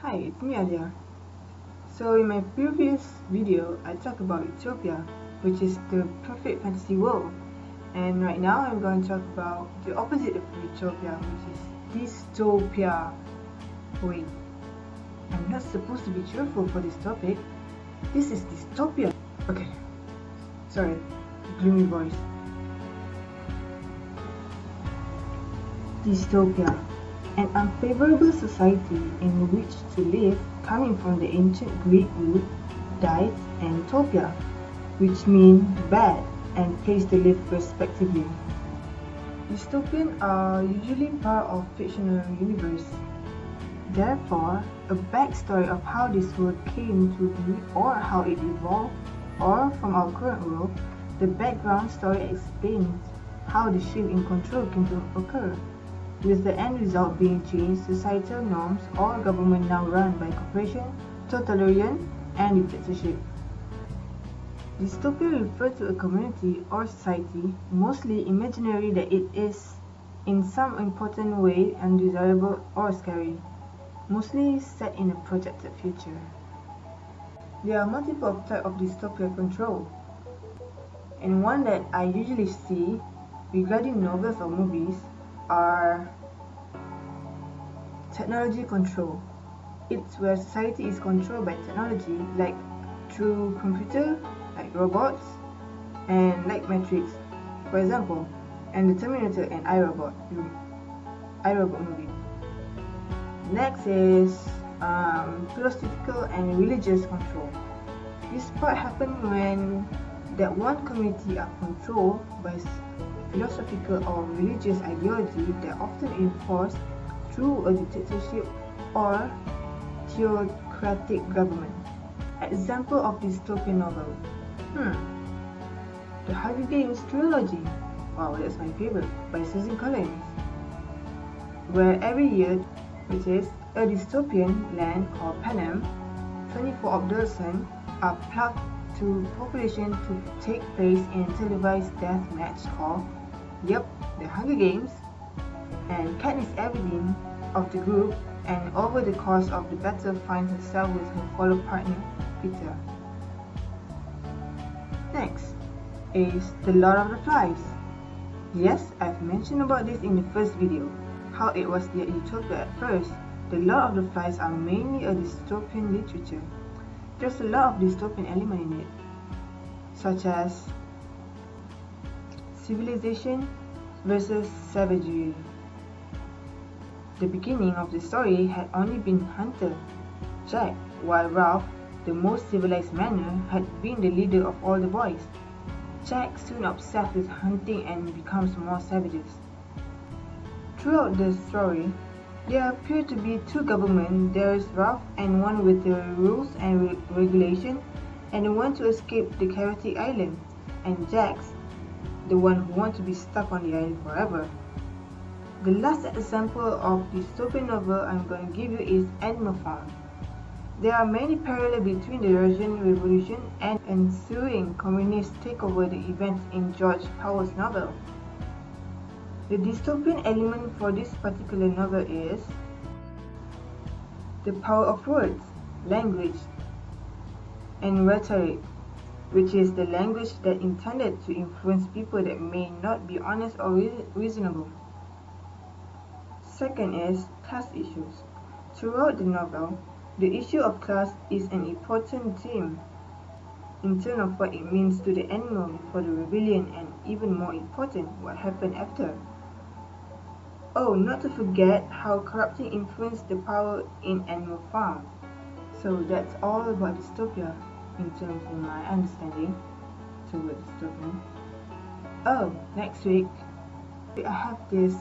Hi, it's me Alia. So in my previous video, I talked about Utopia, which is the perfect fantasy world. And right now I'm going to talk about the opposite of Utopia, which is dystopia. Wait, I'm not supposed to be cheerful for this topic. This is dystopia. Okay, sorry, gloomy voice. Dystopia. An unfavorable society in which to live, coming from the ancient Greek root dys and topia, which mean bad and place to live respectively. Dystopians are usually part of fictional universe. Therefore, a backstory of how this world came to be or how it evolved, or from our current world, the background story explains how the shift in control came to occur, with the end result being changed societal norms or government now run by corporation, totalitarian, and dictatorship. Dystopia refers to a community or society, mostly imaginary, that it is in some important way undesirable or scary, mostly set in a projected future. There are multiple types of dystopia control, and one that I usually see regarding novels or movies are technology control. It's where society is controlled by technology, like through computer, like robots, and like Matrix, for example, and the Terminator and iRobot movie. Next is philosophical and religious control. This part happens when that one community are controlled by philosophical or religious ideology that often enforced through a dictatorship or theocratic government. Example of dystopian novel. The Hunger Games trilogy. Wow, that's my favorite, by Susan Collins. Where every year, which is a dystopian land called Panem, 24 of the sun are plugged to population to take place in a televised death match called the Hunger Games, and Katniss Everdeen of the group, and over the course of the battle finds herself with her follow partner Peter. Next is the Lord of the Flies. Yes, I've mentioned about this in the first video, how it was the utopia at first. The Lord of the Flies are mainly a dystopian literature. There's a lot of dystopian element in it, such as civilization versus savagery. The beginning of the story had only been Hunter, Jack, while Ralph, the most civilized manner, had been the leader of all the boys. Jack soon obsessed with hunting and becomes more savages. Throughout the story, there appear to be two governments. There is Ralph and one with the rules and regulation, and the one to escape the chaotic island, and Jack's the one who wants to be stuck on the island forever. The last example of dystopian novel I'm going to give you is Animal Farm. There are many parallels between the Russian Revolution and ensuing communist takeover the events in George Powell's novel. The dystopian element for this particular novel is the power of words, language, and rhetoric, which is the language that intended to influence people that may not be honest or reasonable. Second is class issues. Throughout the novel, the issue of class is an important theme in terms of what it means to the animal before the rebellion, and even more important, what happened after. Oh, not to forget how corrupting influenced the power in Animal Farm. So that's all about dystopia in terms of my understanding toward dystopia. Oh, next week I have this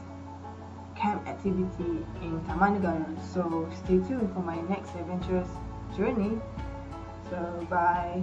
camp activity in Taman Negara, so stay tuned for my next adventurous journey. So bye.